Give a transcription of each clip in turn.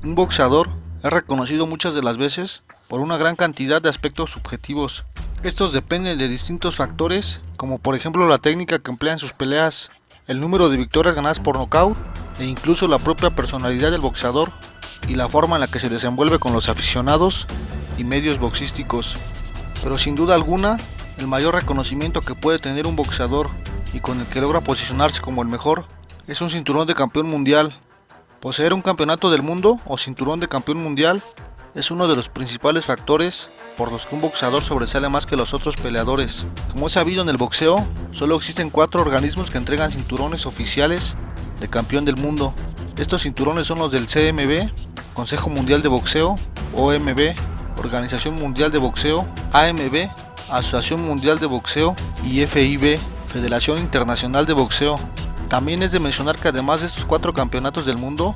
Un boxeador es reconocido muchas de las veces por una gran cantidad de aspectos subjetivos. Estos dependen de distintos factores, como por ejemplo la técnica que emplea en sus peleas, el número de victorias ganadas por nocaut e incluso la propia personalidad del boxeador y la forma en la que se desenvuelve con los aficionados y medios boxísticos. Pero sin duda alguna, el mayor reconocimiento que puede tener un boxeador y con el que logra posicionarse como el mejor es un cinturón de campeón mundial. Poseer un campeonato del mundo o cinturón de campeón mundial es uno de los principales factores por los que un boxeador sobresale más que los otros peleadores. Como es sabido en el boxeo, solo existen 4 organismos que entregan cinturones oficiales de campeón del mundo. Estos cinturones son los del CMB, Consejo Mundial de Boxeo, OMB, Organización Mundial de Boxeo, AMB, Asociación Mundial de Boxeo y FIB, Federación Internacional de Boxeo. También es de mencionar que además de estos 4 campeonatos del mundo,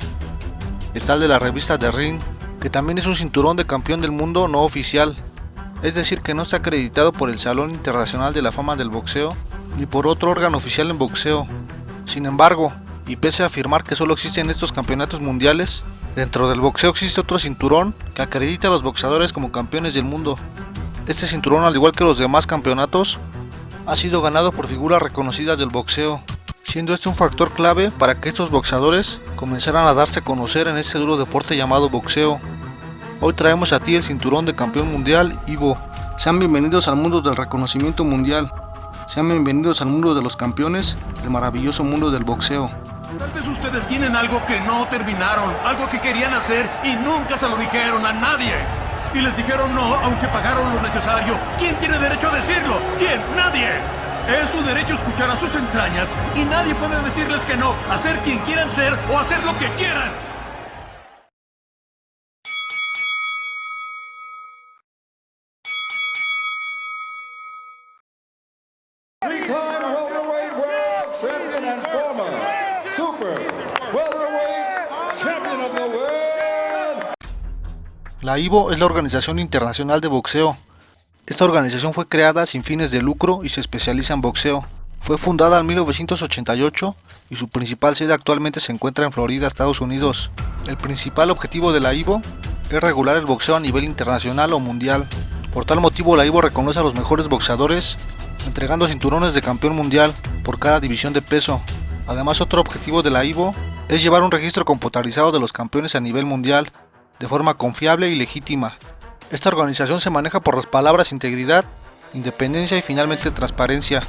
está el de la revista The Ring, que también es un cinturón de campeón del mundo no oficial, es decir que no está acreditado por el Salón Internacional de la Fama del Boxeo ni por otro órgano oficial en boxeo. Sin embargo, y pese a afirmar que solo existen estos campeonatos mundiales, dentro del boxeo existe otro cinturón que acredita a los boxeadores como campeones del mundo. Este cinturón, al igual que los demás campeonatos, ha sido ganado por figuras reconocidas del boxeo, siendo este un factor clave para que estos boxeadores comenzaran a darse a conocer en este duro deporte llamado boxeo. Hoy traemos a ti el cinturón de campeón mundial Ivo. Sean bienvenidos al mundo del reconocimiento mundial. Sean bienvenidos al mundo de los campeones, el maravilloso mundo del boxeo. Tal vez ustedes tienen algo que no terminaron, algo que querían hacer y nunca se lo dijeron a nadie. Y les dijeron no, aunque pagaron lo necesario. ¿Quién tiene derecho a decirlo? ¿Quién? Nadie. Es su derecho escuchar a sus entrañas y nadie puede decirles que no, a ser quien quieran ser o hacer lo que quieran. Three-time welterweight world champion and former super welterweight champion of the world. La IBO es la Organización Internacional de Boxeo. Esta organización fue creada sin fines de lucro y se especializa en boxeo. Fue fundada en 1988 y su principal sede actualmente se encuentra en Florida, Estados Unidos. El principal objetivo de la IBO es regular el boxeo a nivel internacional o mundial. Por tal motivo, la IBO reconoce a los mejores boxeadores, entregando cinturones de campeón mundial por cada división de peso. Además, otro objetivo de la IBO es llevar un registro computarizado de los campeones a nivel mundial, de forma confiable y legítima. Esta organización se maneja por las palabras integridad, independencia y finalmente transparencia.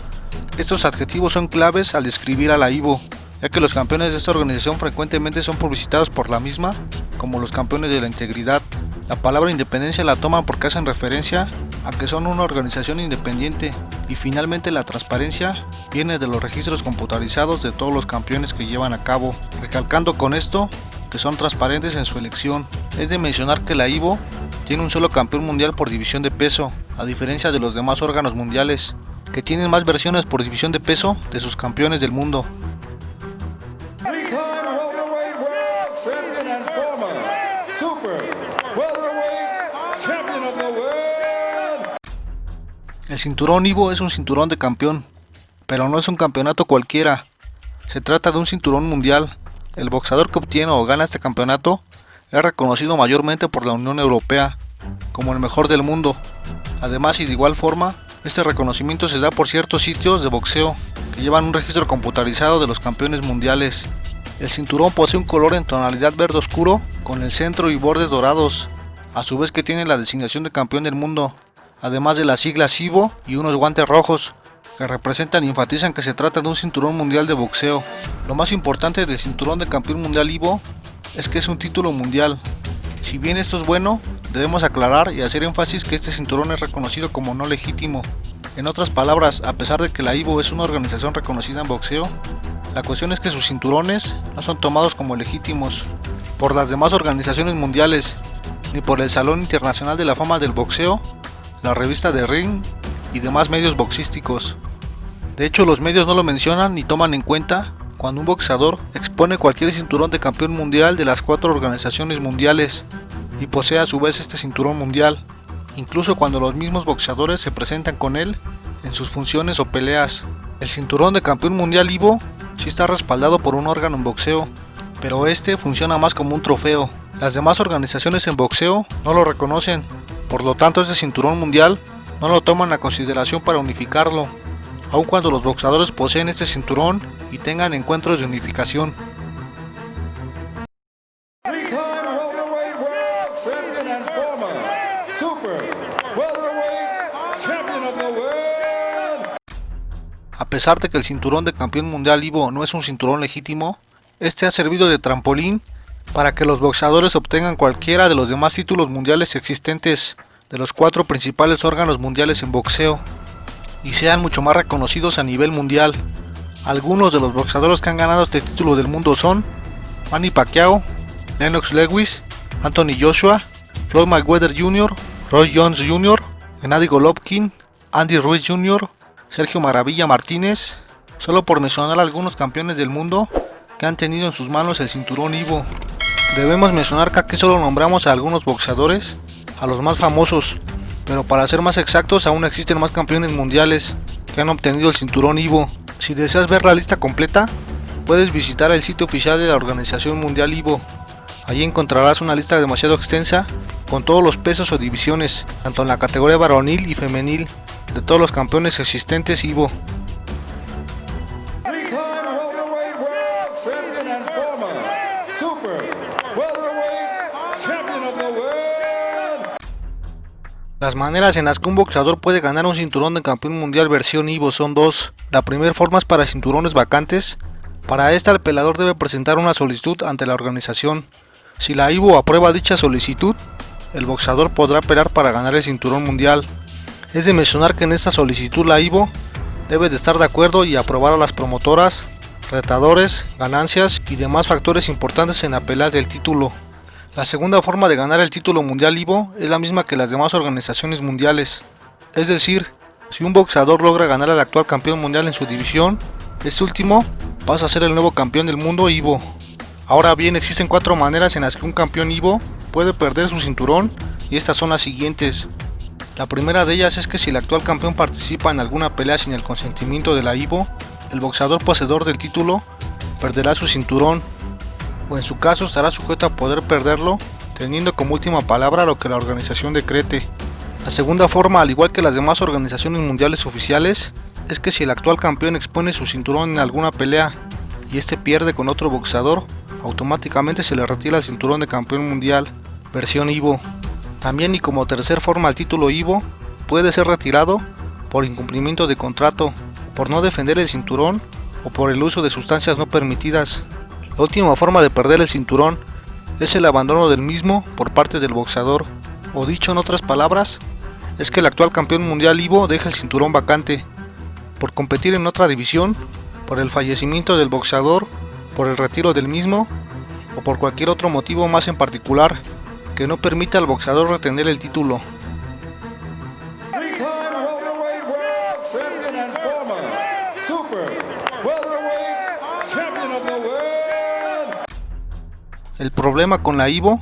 Estos adjetivos son claves al describir a la IBO, ya que los campeones de esta organización frecuentemente son publicitados por la misma como los campeones de la integridad. La palabra independencia la toman porque hacen referencia a que son una organización independiente, y finalmente la transparencia viene de los registros computarizados de todos los campeones que llevan a cabo, recalcando con esto que son transparentes en su elección. Es de mencionar que la IBO tiene un solo campeón mundial por división de peso, a diferencia de los demás órganos mundiales, que tienen más versiones por división de peso de sus campeones del mundo. Three-time welterweight world champion and former super welterweight champion of the world. El cinturón IBO es un cinturón de campeón, pero no es un campeonato cualquiera. Se trata de un cinturón mundial. El boxeador que obtiene o gana este campeonato es reconocido mayormente por la Unión Europea como el mejor del mundo. Además, y de igual forma, este reconocimiento se da por ciertos sitios de boxeo que llevan un registro computarizado de los campeones mundiales. El cinturón posee un color en tonalidad verde oscuro con el centro y bordes dorados, a su vez que tiene la designación de campeón del mundo, además de las siglas IBO y unos guantes rojos que representan y enfatizan que se trata de un cinturón mundial de boxeo. Lo más importante del cinturón de campeón mundial IBO es que es un título mundial. Si bien esto es bueno, debemos aclarar y hacer énfasis que este cinturón es reconocido como no legítimo. En otras palabras, a pesar de que la IBO es una organización reconocida en boxeo, la cuestión es que sus cinturones no son tomados como legítimos por las demás organizaciones mundiales, ni por el Salón Internacional de la Fama del Boxeo, la revista The Ring y demás medios boxísticos. De hecho, los medios no lo mencionan ni toman en cuenta cuando un boxeador expone cualquier cinturón de campeón mundial de las 4 organizaciones mundiales y posee a su vez este cinturón mundial, incluso cuando los mismos boxeadores se presentan con él en sus funciones o peleas. El cinturón de campeón mundial IBO sí está respaldado por un órgano en boxeo, pero este funciona más como un trofeo, Las demás organizaciones en boxeo no lo reconocen, por lo tanto este cinturón mundial no lo toman a consideración para unificarlo, aun cuando los boxeadores poseen este cinturón y tengan encuentros de unificación. Three-time welterweight world champion and former super welterweight champion of the world. A pesar de que el cinturón de campeón mundial Ivo no es un cinturón legítimo, este ha servido de trampolín para que los boxeadores obtengan cualquiera de los demás títulos mundiales existentes de los 4 principales órganos mundiales en boxeo y sean mucho más reconocidos a nivel mundial. Algunos de los boxeadores que han ganado este título del mundo son Manny Pacquiao, Lennox Lewis, Anthony Joshua, Floyd Mayweather Jr., Roy Jones Jr., Gennady Golovkin, Andy Ruiz Jr., Sergio Maravilla Martínez, solo por mencionar algunos campeones del mundo que han tenido en sus manos el cinturón Ivo. Debemos mencionar que aquí solo nombramos a algunos boxeadores, a los más famosos, pero para ser más exactos aún existen más campeones mundiales que han obtenido el cinturón Ivo. Si deseas ver la lista completa, puedes visitar el sitio oficial de la Organización Mundial Ivo. Allí encontrarás una lista demasiado extensa con todos los pesos o divisiones, tanto en la categoría varonil y femenil, de todos los campeones existentes Ivo. Three-time welterweight world champion and former super welterweight champion of the world. Las maneras en las que un boxeador puede ganar un cinturón de campeón mundial versión Ivo son dos. La primera forma es para cinturones vacantes. Para esta el peleador debe presentar una solicitud ante la organización. Si la Ivo aprueba dicha solicitud, el boxeador podrá pelear para ganar el cinturón mundial. Es de mencionar que en esta solicitud la Ivo debe de estar de acuerdo y aprobar a las promotoras, retadores, ganancias y demás factores importantes en la pelea del título. La segunda forma de ganar el título mundial Ivo es la misma que las demás organizaciones mundiales. Es decir, si un boxeador logra ganar al actual campeón mundial en su división, este último pasa a ser el nuevo campeón del mundo Ivo. Ahora bien, existen 4 maneras en las que un campeón Ivo puede perder su cinturón y estas son las siguientes. La primera de ellas es que si el actual campeón participa en alguna pelea sin el consentimiento de la Ivo, el boxeador poseedor del título perderá su cinturón, o en su caso estará sujeto a poder perderlo, teniendo como última palabra lo que la organización decrete. La segunda forma, al igual que las demás organizaciones mundiales oficiales, es que si el actual campeón expone su cinturón en alguna pelea y este pierde con otro boxeador, automáticamente se le retira el cinturón de campeón mundial versión Ivo. También y como tercer forma el título Ivo puede ser retirado por incumplimiento de contrato, por no defender el cinturón o por el uso de sustancias no permitidas. La última forma de perder el cinturón es el abandono del mismo por parte del boxeador, o dicho en otras palabras, es que el actual campeón mundial Ivo deja el cinturón vacante, por competir en otra división, por el fallecimiento del boxeador, por el retiro del mismo, o por cualquier otro motivo más en particular que no permita al boxeador retener el título. Three-time welterweight world champion and former super welterweight champion of the world. El problema con la Ivo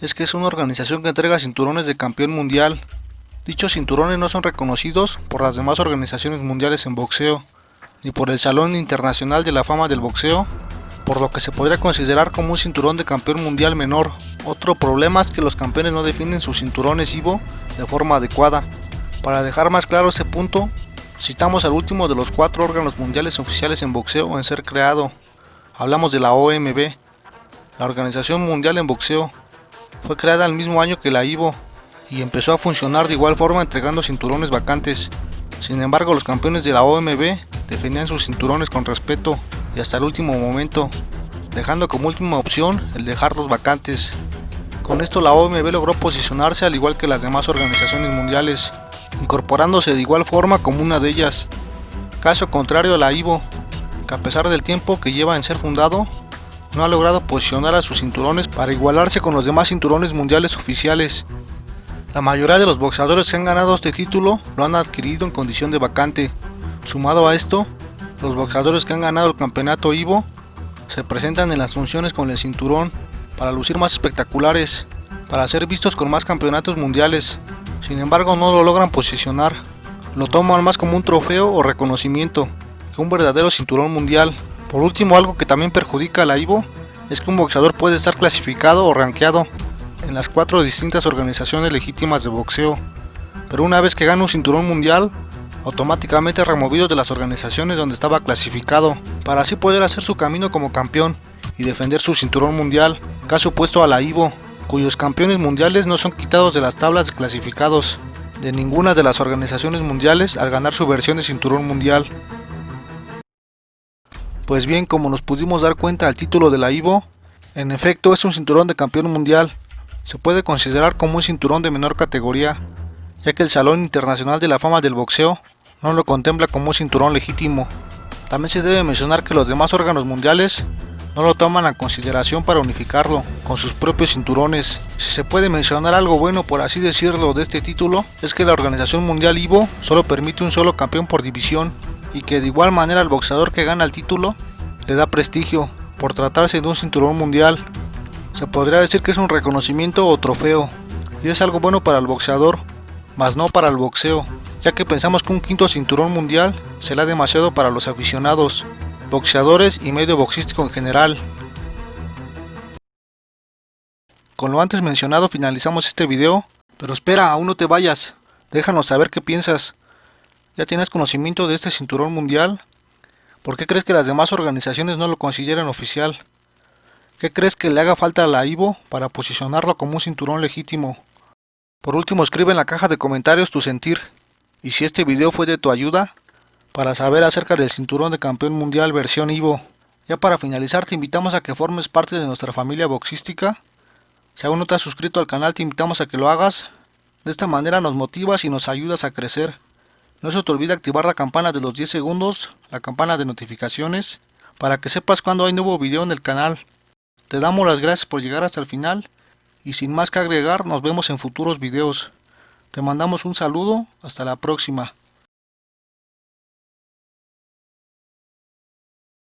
es que es una organización que entrega cinturones de campeón mundial. Dichos cinturones no son reconocidos por las demás organizaciones mundiales en boxeo, ni por el Salón Internacional de la Fama del Boxeo, por lo que se podría considerar como un cinturón de campeón mundial menor. Otro problema es que los campeones no definen sus cinturones Ivo de forma adecuada. Para dejar más claro este punto, citamos al último de los 4 órganos mundiales oficiales en boxeo en ser creado. Hablamos de la OMB, la Organización Mundial en Boxeo. Fue creada el mismo año que la Ivo y empezó a funcionar de igual forma entregando cinturones vacantes. Sin embargo, los campeones de la OMB defendían sus cinturones con respeto y hasta el último momento, dejando como última opción el dejarlos vacantes. Con esto la OMB logró posicionarse al igual que las demás organizaciones mundiales, incorporándose de igual forma como una de ellas. Caso contrario a la Ivo, que a pesar del tiempo que lleva en ser fundado, no ha logrado posicionar a sus cinturones para igualarse con los demás cinturones mundiales oficiales. La mayoría de los boxeadores que han ganado este título lo han adquirido en condición de vacante. Sumado a esto, los boxeadores que han ganado el campeonato Ivo se presentan en las funciones con el cinturón para lucir más espectaculares, para ser vistos con más campeonatos mundiales. Sin embargo, no lo logran posicionar. Lo toman más como un trofeo o reconocimiento que un verdadero cinturón mundial. Por último, algo que también perjudica a la Ivo es que un boxeador puede estar clasificado o rankeado en las 4 distintas organizaciones legítimas de boxeo, pero una vez que gana un cinturón mundial, automáticamente es removido de las organizaciones donde estaba clasificado, para así poder hacer su camino como campeón y defender su cinturón mundial, caso opuesto a la IBO, cuyos campeones mundiales no son quitados de las tablas de clasificados de ninguna de las organizaciones mundiales al ganar su versión de cinturón mundial. Pues bien, como nos pudimos dar cuenta, el título de la IBO, en efecto, es un cinturón de campeón mundial. Se puede considerar como un cinturón de menor categoría, ya que el Salón Internacional de la Fama del Boxeo no lo contempla como un cinturón legítimo. También se debe mencionar que los demás órganos mundiales no lo toman a consideración para unificarlo con sus propios cinturones. Si se puede mencionar algo bueno, por así decirlo, de este título, es que la Organización Mundial IBO solo permite un solo campeón por división, y que de igual manera el boxeador que gana el título le da prestigio por tratarse de un cinturón mundial. Se podría decir que es un reconocimiento o trofeo, y es algo bueno para el boxeador, mas no para el boxeo, ya que pensamos que un quinto cinturón mundial será demasiado para los aficionados, boxeadores y medio boxístico en general. Con lo antes mencionado finalizamos este video, pero espera, aún no te vayas, déjanos saber qué piensas. ¿Ya tienes conocimiento de este cinturón mundial? ¿Por qué crees que las demás organizaciones no lo consideran oficial? ¿Qué crees que le haga falta a la IBO para posicionarlo como un cinturón legítimo? Por último, escribe en la caja de comentarios tu sentir, y si este video fue de tu ayuda, para saber acerca del cinturón de campeón mundial versión IBO. Ya para finalizar, te invitamos a que formes parte de nuestra familia boxística. Si aún no te has suscrito al canal, te invitamos a que lo hagas. De esta manera nos motivas y nos ayudas a crecer. No se te olvide activar la campana de los 10 segundos, la campana de notificaciones, para que sepas cuando hay nuevo video en el canal. Te damos las gracias por llegar hasta el final, y sin más que agregar, nos vemos en futuros videos. Te mandamos un saludo, hasta la próxima.